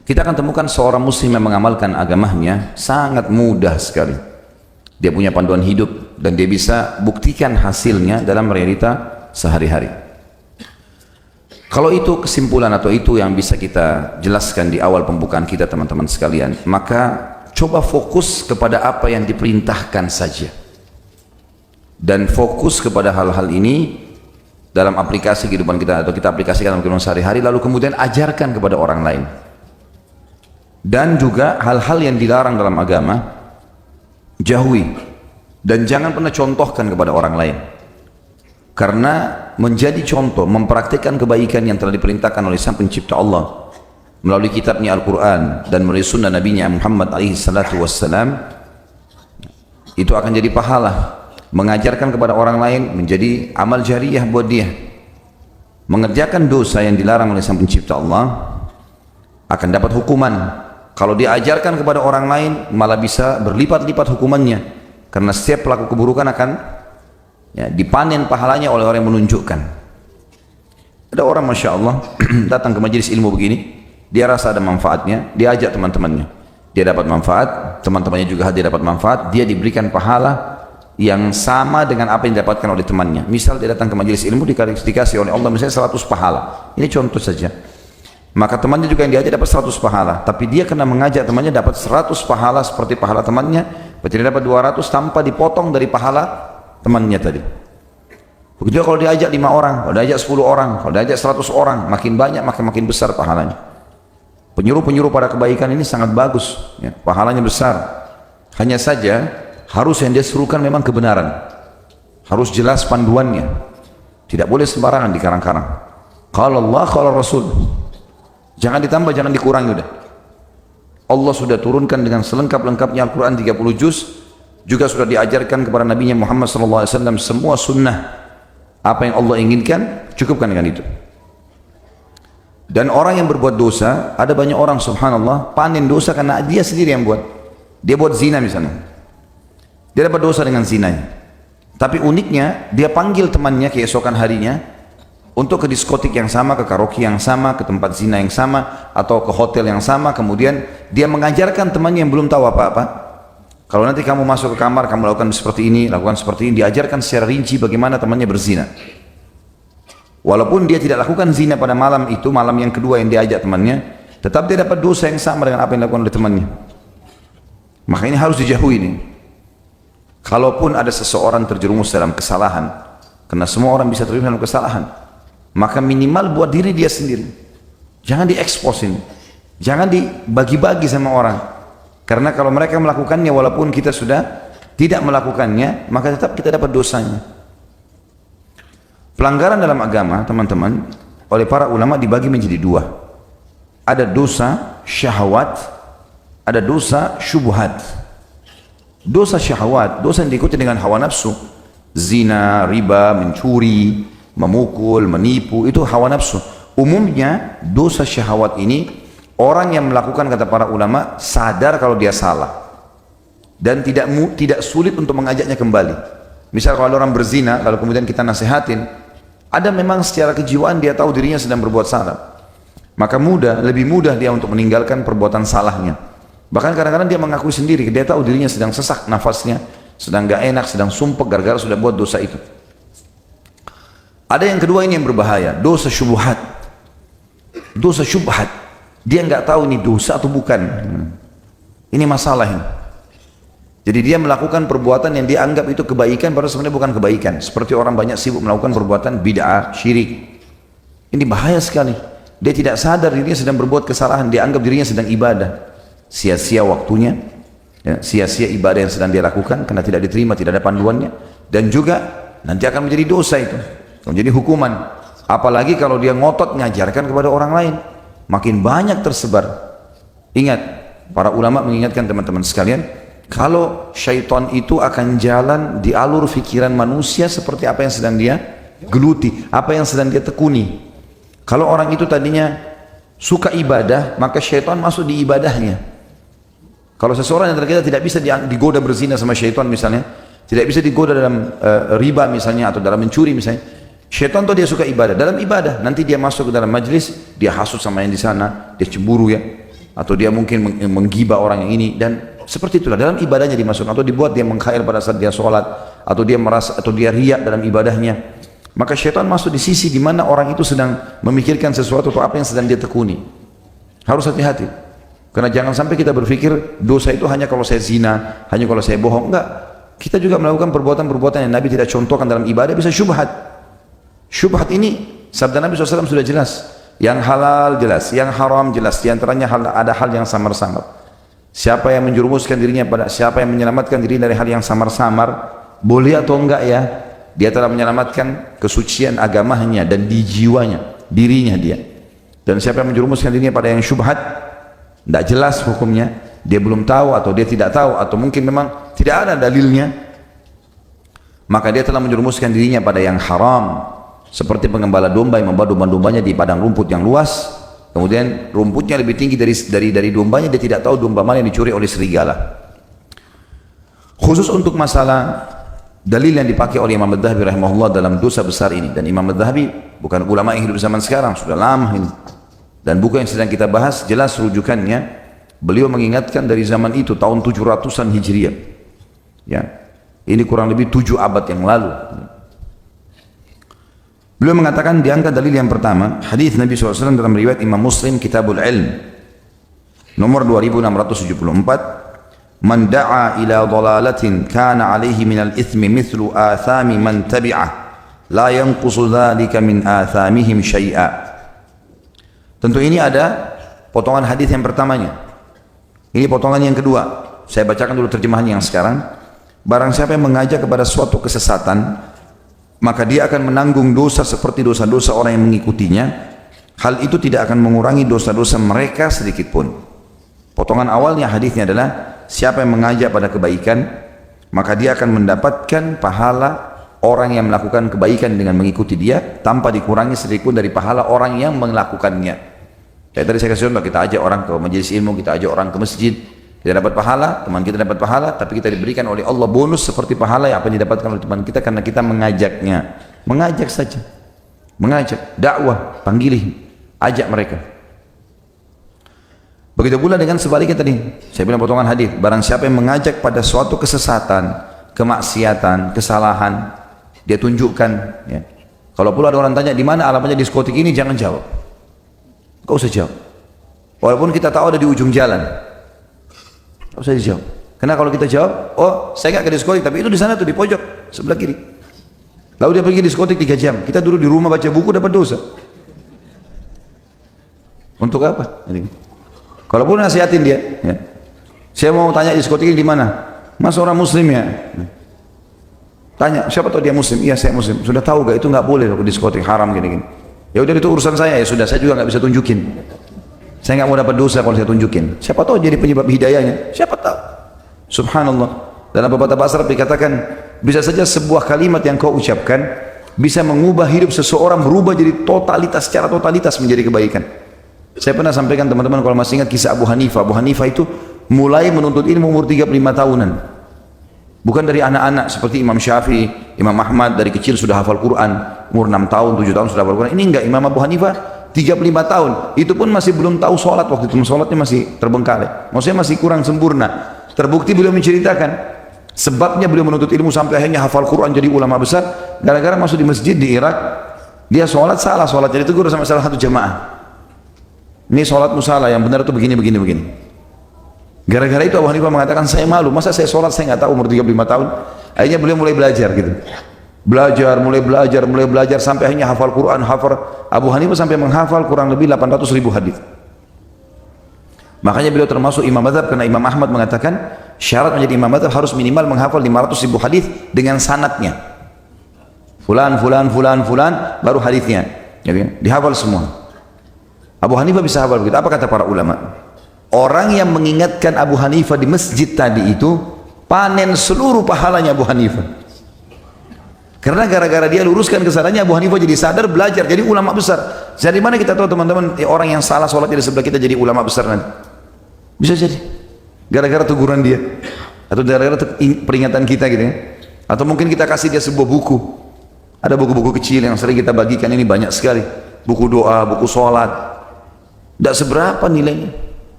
Kita akan temukan seorang muslim yang mengamalkan agamanya sangat mudah sekali. Dia punya panduan hidup dan dia bisa buktikan hasilnya dalam realita sehari-hari. Kalau itu kesimpulan atau itu yang bisa kita jelaskan di awal pembukaan kita teman-teman sekalian, maka coba fokus kepada apa yang diperintahkan saja. Dan fokus kepada hal-hal ini dalam aplikasi kehidupan kita atau kita aplikasikan dalam kehidupan sehari-hari, lalu kemudian ajarkan kepada orang lain. Dan juga hal-hal yang dilarang dalam agama, jauhi. Dan jangan pernah contohkan kepada orang lain. Karena menjadi contoh, mempraktikkan kebaikan yang telah diperintahkan oleh Sang Pencipta Allah melalui kitabnya Al-Quran dan melalui sunnah Nabi-Nya Muhammad SAW, itu akan jadi pahala. Mengajarkan kepada orang lain menjadi amal jariyah buat dia. Mengerjakan dosa yang dilarang oleh Sang Pencipta Allah akan dapat hukuman. Kalau diajarkan kepada orang lain malah bisa berlipat-lipat hukumannya, karena setiap pelaku keburukan akan dipanen pahalanya oleh orang yang menunjukkan. Ada orang Masya Allah datang ke majelis ilmu begini, dia rasa ada manfaatnya, dia ajak teman-temannya, dia dapat manfaat, teman-temannya juga dia dapat manfaat, dia diberikan pahala yang sama dengan apa yang didapatkan oleh temannya. Misal dia datang ke majelis ilmu, dikasih oleh Allah misalnya 100 pahala, ini contoh saja. Maka temannya juga yang diajak dapat 100 pahala, tapi dia kena mengajak temannya dapat 100 pahala seperti pahala temannya, berarti dia dapat 200 tanpa dipotong dari pahala temannya tadi. Begitu kalau diajak 5 orang, kalau diajak 10 orang, kalau diajak 100 orang, makin banyak makin besar pahalanya. Penyuruh-penyuruh pada kebaikan ini sangat bagus, pahalanya besar. Hanya saja harus yang dia serukan memang kebenaran, harus jelas panduannya, tidak boleh sembarangan dikarang-karang. Qala Allah, qala Rasul, jangan ditambah, jangan dikurangi. Udah Allah sudah turunkan dengan selengkap-lengkapnya Al-Quran 30 juz, juga sudah diajarkan kepada Nabi Muhammad SAW semua sunnah. Apa yang Allah inginkan, cukupkan dengan itu. Dan orang yang berbuat dosa, ada banyak orang subhanallah panen dosa karena dia sendiri yang buat. Dia buat zina misalnya, dia dapat dosa dengan zinanya. Tapi uniknya, dia panggil temannya keesokan harinya untuk ke diskotik yang sama, ke karaoke yang sama, ke tempat zina yang sama, atau ke hotel yang sama. Kemudian dia mengajarkan temannya yang belum tahu apa-apa, kalau nanti kamu masuk ke kamar, kamu lakukan seperti ini, lakukan seperti ini. Diajarkan secara rinci bagaimana temannya berzina. Walaupun dia tidak lakukan zina pada malam itu, malam yang kedua yang diajak temannya, tetap dia dapat dosa yang sama dengan apa yang dilakukan oleh temannya. Maka ini harus dijauhi ini. Kalaupun ada seseorang terjerumus dalam kesalahan, karena semua orang bisa terjerumus dalam kesalahan, maka minimal buat diri dia sendiri. Jangan diekspos ini, jangan dibagi-bagi sama orang. Karena kalau mereka melakukannya walaupun kita sudah tidak melakukannya, maka tetap kita dapat dosanya. Pelanggaran dalam agama teman-teman oleh para ulama dibagi menjadi 2. Ada dosa syahwat, ada dosa syubhat. Dosa syahwat, dosa yang diikuti dengan hawa nafsu, zina, riba, mencuri, memukul, menipu, itu hawa nafsu. Umumnya dosa syahwat ini orang yang melakukan, kata para ulama, sadar kalau dia salah dan tidak sulit untuk mengajaknya kembali. Misal kalau ada orang berzina lalu kemudian kita nasihatin, ada memang secara kejiwaan dia tahu dirinya sedang berbuat salah, maka lebih mudah dia untuk meninggalkan perbuatan salahnya. Bahkan kadang-kadang dia mengakui sendiri, dia tahu dirinya sedang sesak nafasnya, sedang gak enak, sedang sumpek gara-gara sudah buat dosa itu. Ada yang kedua ini yang berbahaya, dosa syubhat. Dosa syubhat, dia nggak tahu ini dosa atau bukan. Ini masalah ini. Jadi dia melakukan perbuatan yang dia anggap itu kebaikan, padahal sebenarnya bukan kebaikan. Seperti orang banyak sibuk melakukan perbuatan bid'ah, syirik. Ini bahaya sekali. Dia tidak sadar dirinya sedang berbuat kesalahan, dia anggap dirinya sedang ibadah. Sia-sia waktunya, sia-sia ibadah yang sedang dia lakukan karena tidak diterima, tidak ada panduannya. Dan juga nanti akan menjadi dosa itu, menjadi hukuman. Apalagi kalau dia ngotot mengajarkan kepada orang lain, makin banyak tersebar. Ingat, para ulama mengingatkan teman-teman sekalian, kalau syaitan itu akan jalan di alur fikiran manusia seperti apa yang sedang dia geluti, apa yang sedang dia tekuni. Kalau orang itu tadinya suka ibadah, maka syaitan masuk di ibadahnya. Kalau seseorang yang kita tidak bisa digoda berzina sama syaitan misalnya, tidak bisa digoda dalam riba misalnya, atau dalam mencuri misalnya, syaitan tuh dia suka ibadah, dalam ibadah nanti dia masuk ke dalam majlis, dia hasut sama yang di sana, dia cemburu ya, atau dia mungkin menggibah orang yang ini, dan seperti itulah dalam ibadahnya dimasukkan, atau dibuat dia mengkhair pada saat dia sholat, atau dia merasa, atau dia riak dalam ibadahnya. Maka syaitan masuk di sisi di mana orang itu sedang memikirkan sesuatu atau apa yang sedang dia tekuni. Harus hati-hati, karena jangan sampai kita berpikir dosa itu hanya kalau saya zina, hanya kalau saya bohong. Enggak, kita juga melakukan perbuatan-perbuatan yang Nabi tidak contohkan dalam ibadah, bisa syubhat. Syubhat ini sabda Nabi SAW sudah jelas. Yang halal jelas, yang haram jelas. Di antaranya ada hal yang samar-samar. Siapa yang menjerumuskan dirinya siapa yang menyelamatkan diri dari hal yang samar-samar, boleh atau enggak ya, dia telah menyelamatkan kesucian agamanya dan di jiwanya, dirinya dia. Dan siapa yang menjerumuskan dirinya pada yang syubhat, tidak jelas hukumnya, dia belum tahu atau dia tidak tahu, atau mungkin memang tidak ada dalilnya, maka dia telah menjerumuskan dirinya pada yang haram. Seperti pengembala domba yang membawa domba-dombanya di padang rumput yang luas, kemudian rumputnya lebih tinggi dari dombanya, dia tidak tahu domba mana yang dicuri oleh serigala. Khusus untuk masalah dalil yang dipakai oleh Imam Adz-Dzahabi rahimahullah dalam dosa besar ini, dan Imam Adz-Dzahabi bukan ulama yang hidup zaman sekarang, sudah lama ini, dan buku yang sedang kita bahas jelas rujukannya. Beliau mengingatkan dari zaman itu, tahun 700-an Hijriah ya, ini kurang lebih 7 abad yang lalu. Beliau mengatakan, diangkat dalil yang pertama, hadis Nabi SAW dalam riwayat Imam Muslim Kitabul Ilm nomor 2674, man da'a ila dhalalatin kana alaihi minal ithmi mithlu athami man tabi'ah la yanqusu dhalika min athamihim syai'a. Tentu ini ada potongan hadis yang pertamanya, ini potongan yang kedua. Saya bacakan dulu terjemahan yang sekarang. Barang siapa yang mengajak kepada suatu kesesatan, maka dia akan menanggung dosa seperti dosa-dosa orang yang mengikutinya. Hal itu tidak akan mengurangi dosa-dosa mereka sedikit pun. Potongan awalnya hadisnya adalah, siapa yang mengajak pada kebaikan, maka dia akan mendapatkan pahala orang yang melakukan kebaikan dengan mengikuti dia, tanpa dikurangi sedikit pun dari pahala orang yang melakukannya. Kayak tadi saya kasih contoh, kita ajak orang ke majelis ilmu, kita ajak orang ke masjid, kita dapat pahala, teman kita dapat pahala, tapi kita diberikan oleh Allah bonus seperti pahala yang apa yang didapatkan oleh teman kita karena kita mengajaknya. Mengajak saja, mengajak, dakwah, panggil, ajak mereka. Begitu pula dengan sebaliknya tadi, saya bilang potongan hadis, barang siapa yang mengajak pada suatu kesesatan, kemaksiatan, kesalahan, dia tunjukkan ya. Kalau pula ada orang tanya di mana alamatnya diskotik ini, jangan jawab, gak usah jawab, walaupun kita tahu ada di ujung jalan. Tak usah dijawab. Karena kalau kita jawab, oh saya nggak ke diskotik, tapi itu di sana tuh di pojok sebelah kiri. Lalu dia pergi diskotik 3 jam. Kita duduk di rumah baca buku dapat dosa. Untuk apa? Kalau pun nasihatin dia, ya. Saya mau tanya diskotik ini di mana? Mas orang muslim ya? Tanya, siapa tahu dia muslim? Iya saya muslim. Sudah tahu gak itu nggak boleh loh ke diskotik, haram gini-gini. Ya udah itu urusan saya, ya sudah, saya juga nggak bisa tunjukin. Saya nggak mau dapat dosa kalau saya tunjukin. Siapa tahu jadi penyebab hidayahnya. Siapa tahu. Subhanallah. Dalam beberapa bahasa Arab dikatakan, bisa saja sebuah kalimat yang kau ucapkan bisa mengubah hidup seseorang, berubah jadi totalitas, secara totalitas menjadi kebaikan. Saya pernah sampaikan teman-teman kalau masih ingat kisah Abu Hanifah. Abu Hanifah itu mulai menuntut ilmu umur 35 tahunan. Bukan dari anak-anak seperti Imam Syafi'i, Imam Ahmad dari kecil sudah hafal Quran, umur 6 tahun, 7 tahun sudah hafal Quran. Ini enggak, Imam Abu Hanifah 35 tahun, itu pun masih belum tahu sholat waktu itu, sholatnya masih terbengkalai, maksudnya masih kurang sempurna. Terbukti beliau menceritakan sebabnya beliau menuntut ilmu sampai akhirnya hafal Quran jadi ulama besar, gara-gara masuk di masjid di Irak, dia sholat salah, sholat jadi tegur sama salah satu jamaah, ini sholatmu salah, yang benar itu begini. Gara-gara itu Abu Hanifah mengatakan, saya malu, masa saya sholat saya nggak tahu umur 35 tahun. Akhirnya beliau mulai belajar gitu, mulai belajar sampai akhirnya hafal Quran. Abu Hanifah sampai menghafal kurang lebih 800.000 hadis. Makanya beliau termasuk imam mazhab, karena Imam Ahmad mengatakan syarat menjadi imam mazhab harus minimal menghafal 500.000 hadis dengan sanadnya. Fulan baru hadisnya. Jadi dihafal semua. Abu Hanifah bisa hafal begitu. Apa kata para ulama? Orang yang mengingatkan Abu Hanifah di masjid tadi itu panen seluruh pahalanya Abu Hanifah. Karena gara-gara dia luruskan kesalahannya, Abu Hanifah jadi sadar, belajar, jadi ulama besar. Dari mana kita tahu teman-teman, orang yang salah sholatnya di sebelah kita jadi ulama besar nanti? Bisa jadi gara-gara teguran dia, atau gara-gara peringatan kita gitu ya. Atau mungkin kita kasih dia sebuah buku. Ada buku-buku kecil yang sering kita bagikan, ini banyak sekali. Buku doa, buku sholat. Tidak seberapa nilainya.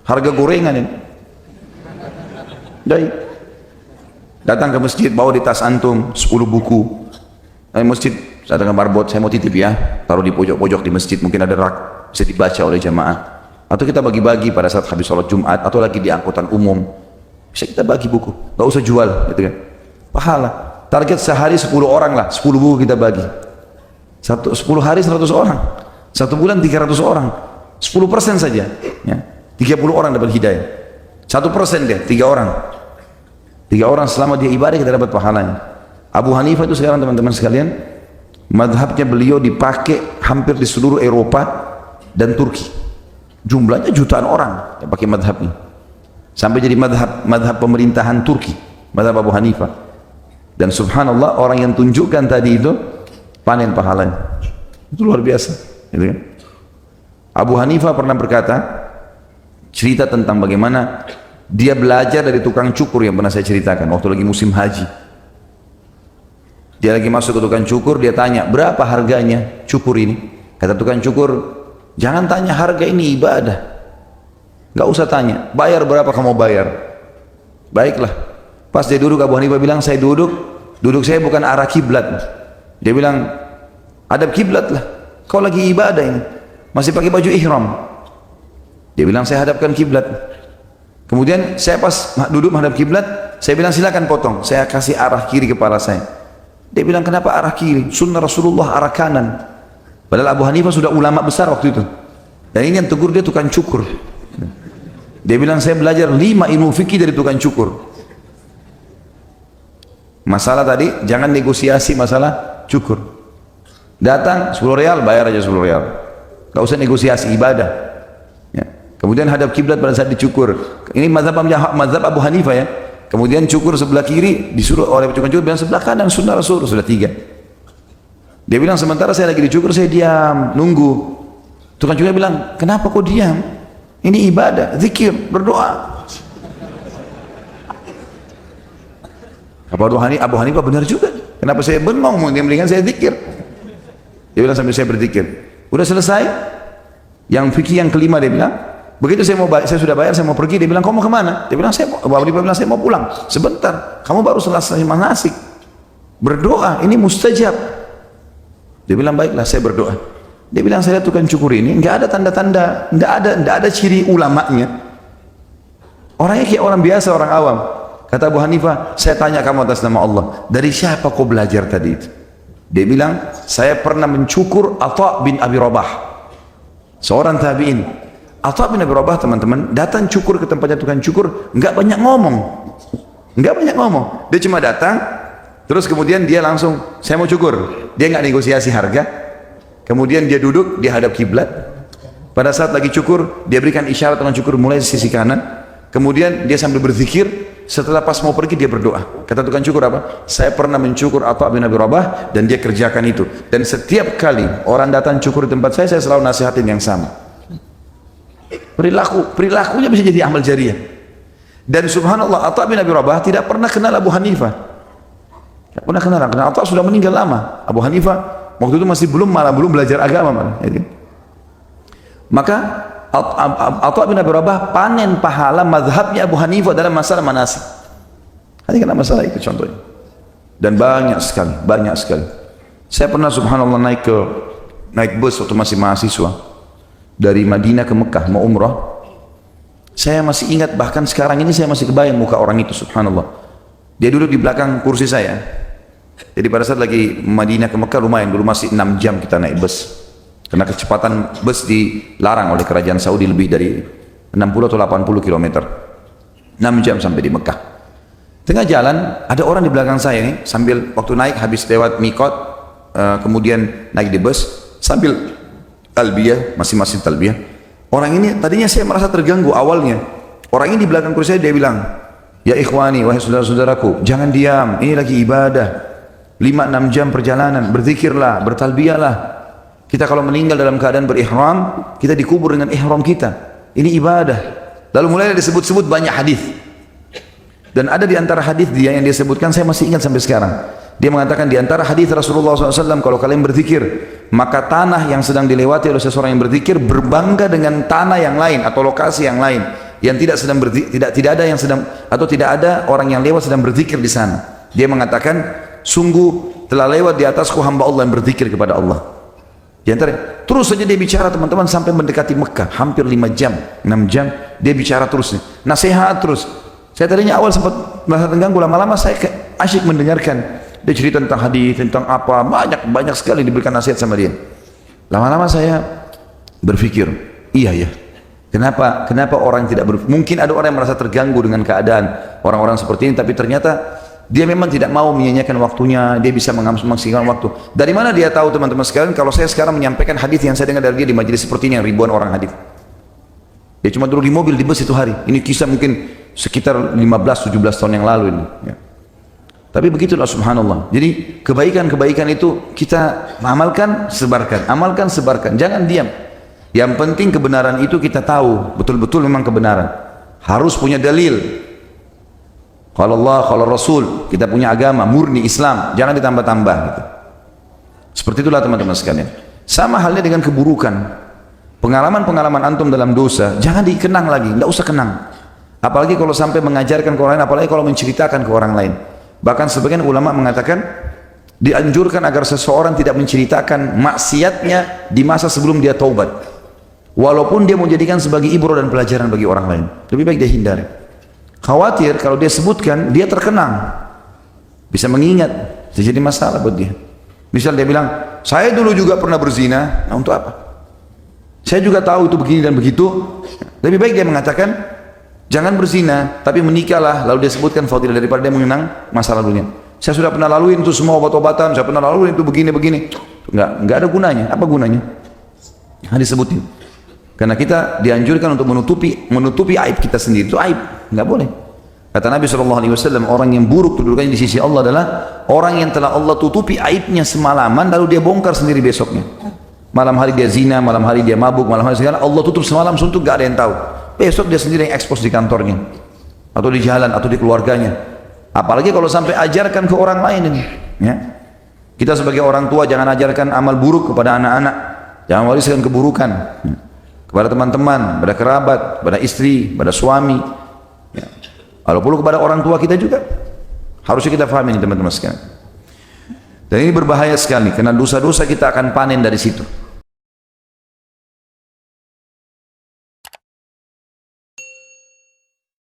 harga gorengan ini. Dari datang ke masjid, bawa di tas antum 10 buku. Masjid, saya datang ke marbot, saya mau titip ya, taruh di pojok-pojok di masjid, mungkin ada rak, bisa dibaca oleh jamaah. Atau kita bagi-bagi pada saat habis sholat Jumat, atau lagi di angkutan umum, bisa kita bagi buku, gak usah jual, gitu kan. Pahala, target sehari 10 orang lah, 10 buku kita bagi. 10 hari 100 orang, 1 bulan 300 orang, 10% saja, ya. 30 orang dapat hidayah, 1% dia, 3 orang. 3 orang selama dia ibadah kita dapat pahalanya. Abu Hanifah itu sekarang teman-teman sekalian, madhabnya beliau dipakai hampir di seluruh Eropa dan Turki. Jumlahnya jutaan orang yang pakai madhabnya. Sampai jadi madhab pemerintahan Turki, madhab Abu Hanifah. Dan subhanallah, orang yang tunjukkan tadi itu panen pahalanya. Itu luar biasa, gitu kan? Abu Hanifah pernah berkata, cerita tentang bagaimana dia belajar dari tukang cukur yang pernah saya ceritakan waktu lagi musim haji. Dia lagi masuk ke tukang cukur, dia tanya, berapa harganya cukur ini? Kata tukang cukur, jangan tanya harga, ini ibadah. Gak usah tanya, bayar berapa kamu bayar. Baiklah. Pas dia duduk, Abu Hanifah bilang, saya duduk saya bukan arah kiblat. Dia bilang, adab kiblat lah. Kau lagi ibadah ini, masih pakai baju ihram. Dia bilang, saya hadapkan kiblat. Kemudian saya pas duduk menghadap kiblat, saya bilang silakan potong, saya kasih arah kiri kepala saya. Dia bilang kenapa arah kiri? Sunnah Rasulullah arah kanan. Padahal Abu Hanifah sudah ulama besar waktu itu. Dan ini yang tegur dia tukang cukur. Dia bilang saya belajar 5 ilmu fikih dari tukang cukur. Masalah tadi jangan negosiasi masalah cukur. Datang 10 rial, bayar aja 10 rial. Gak usah negosiasi, ibadah. Kemudian hadap kiblat pada saat dicukur. Ini mazhab Abu Hanifah ya. Kemudian cukur sebelah kiri, disuruh oleh tukang cukur bilang sebelah kanan, sunnah Rasul, sudah 3. Dia bilang sementara saya lagi dicukur, saya diam, nunggu. Tukang cukur bilang, kenapa kok diam? Ini ibadah, zikir, berdoa. Abu Hanifah benar juga. Kenapa saya bengong? Dia mendingan saya zikir. Dia bilang sambil saya berzikir. Udah selesai? Yang fikih yang kelima dia bilang, begitu saya sudah bayar, saya mau pergi, dia bilang, kamu mau kemana? Dia bilang, Abu Hanifah bilang, saya mau pulang. Sebentar, kamu baru selesai manasik. Berdoa, ini mustajab. Dia bilang, baiklah, saya berdoa. Dia bilang, saya lihat tukang cukur ini, enggak ada tanda-tanda, enggak ada ciri ulamanya. Orangnya kayak orang biasa, orang awam. Kata Abu Hanifah, saya tanya kamu atas nama Allah, dari siapa kau belajar tadi itu? Dia bilang, saya pernah mencukur Atha bin Abi Rabah, seorang tabi'in. Atha bin Abi Rabah teman-teman datang cukur ke tempatnya tukang cukur, nggak banyak ngomong, dia cuma datang, terus kemudian dia langsung, saya mau cukur, dia nggak negosiasi harga, kemudian dia duduk, dia hadap kiblat, pada saat lagi cukur, dia berikan isyarat tukang cukur mulai sisi kanan, kemudian dia sambil berzikir, setelah pas mau pergi dia berdoa. Kata tukang cukur apa? Saya pernah mencukur Atha bin Abi Rabah dan dia kerjakan itu, dan setiap kali orang datang cukur di tempat saya selalu nasihatin yang sama. Perilakunya bisa jadi amal jariah. Dan subhanallah, Atha bin Abi Rabah tidak pernah kenal Abu Hanifah. Tidak pernah kenal, karena Atha sudah meninggal lama. Abu Hanifah waktu itu masih belum belajar agama malah. Maka Atha bin Abi Rabah panen pahala mazhabnya Abu Hanifah dalam masalah manasik. Hanya karena masalah itu contohnya. Dan banyak sekali. Saya pernah subhanallah naik bus waktu masih mahasiswa. Dari Madinah ke Mekah mau umrah, saya masih ingat, bahkan sekarang ini saya masih kebayang muka orang itu, subhanallah. Dia duduk di belakang kursi saya. Jadi pada saat lagi Madinah ke Mekah lumayan, dulu masih 6 jam kita naik bus, karena kecepatan bus dilarang oleh kerajaan Saudi lebih dari 60 atau 80 km, 6 jam sampai di Mekah. Tengah jalan ada orang di belakang saya ini, sambil waktu naik habis lewat Mikot, kemudian naik di bus sambil talbiyah, masing-masing talbiyah. Orang ini tadinya saya merasa terganggu awalnya. Orang ini di belakang kursi saya, dia bilang, ya ikhwani, wahai saudara-saudaraku, jangan diam, ini lagi ibadah. 5-6 jam perjalanan, berzikirlah, bertalbiyahlah. Kita kalau meninggal dalam keadaan berihram, kita dikubur dengan ihram kita. Ini ibadah. Lalu mulai disebut-sebut banyak hadis. Dan ada di antara hadis dia yang dia sebutkan, saya masih ingat sampai sekarang. Dia mengatakan di antara hadis Rasulullah SAW, kalau kalian berzikir, maka tanah yang sedang dilewati oleh seseorang yang berzikir berbangga dengan tanah yang lain atau lokasi yang lain. yang tidak ada yang sedang, atau tidak ada orang yang lewat sedang berzikir di sana. Dia mengatakan, sungguh telah lewat di atasku hamba Allah yang berzikir kepada Allah. Di antara, terus saja dia bicara teman-teman sampai mendekati Mekah, hampir 5 jam, 6 jam dia bicara terus, nasihat terus. Saya tadinya awal sempat merasa terganggu, lama-lama saya asyik mendengarkan. Dia cerita tentang hadis, tentang apa, banyak sekali diberikan nasihat sama dia. Lama-lama saya berpikir, iya ya, kenapa orang tidak mungkin ada orang yang merasa terganggu dengan keadaan orang-orang seperti ini, tapi ternyata dia memang tidak mau menyia-nyiakan waktunya, dia bisa memaksimalkan waktu. Dari mana dia tahu teman-teman sekalian kalau saya sekarang menyampaikan hadis yang saya dengar dari dia di majelis seperti ini yang ribuan orang hadir. Dia cuma duduk di mobil, di bus itu hari. Ini kisah mungkin sekitar 15-17 tahun yang lalu ini. Ya. Tapi begitulah subhanallah. Jadi kebaikan-kebaikan itu kita amalkan, sebarkan. Amalkan, sebarkan. Jangan diam. Yang penting kebenaran itu kita tahu. Betul-betul memang kebenaran. Harus punya dalil. Kalau Allah, kalau Rasul, kita punya agama, murni Islam, jangan ditambah-tambah gitu. Seperti itulah teman-teman sekalian. Sama halnya dengan keburukan. Pengalaman-pengalaman antum dalam dosa, jangan dikenang lagi, tidak usah kenang. Apalagi kalau sampai mengajarkan ke orang lain, apalagi kalau menceritakan ke orang lain. Bahkan sebagian ulama mengatakan, dianjurkan agar seseorang tidak menceritakan maksiatnya di masa sebelum dia taubat. Walaupun dia mau jadikan sebagai ibrah dan pelajaran bagi orang lain. Lebih baik dia hindari. Khawatir kalau dia sebutkan, dia terkenang. Bisa mengingat, bisa jadi masalah buat dia. Misal dia bilang, saya dulu juga pernah berzina, nah untuk apa? Saya juga tahu itu begini dan begitu. Lebih baik dia mengatakan, jangan berzina, tapi menikahlah. Lalu dia sebutkan fadilah daripada dia mengenang masa lalunya. Saya sudah pernah laluin itu semua obat-obatan, saya pernah laluin itu begini-begini. Enggak ada gunanya. Apa gunanya? Nah, disebutin. Karena kita dianjurkan untuk menutupi aib kita sendiri. Itu aib, nggak boleh. Kata Nabi SAW, orang yang buruk kedudukannya di sisi Allah adalah orang yang telah Allah tutupi aibnya semalaman, lalu dia bongkar sendiri besoknya. Malam hari dia zina, malam hari dia mabuk, malam hari segala, Allah tutup semalam suntuk, nggak ada yang tahu. Besok dia sendiri yang ekspos di kantornya, atau di jalan, atau di keluarganya. Apalagi kalau sampai ajarkan ke orang lain ini. Ya. Kita sebagai orang tua jangan ajarkan amal buruk kepada anak-anak, jangan wariskan keburukan. Kepada teman-teman, pada kerabat, pada istri, pada suami, ya. Walaupun kepada orang tua kita juga harusnya kita pahami ini teman-teman sekalian. Dan ini berbahaya sekali karena dosa-dosa kita akan panen dari situ.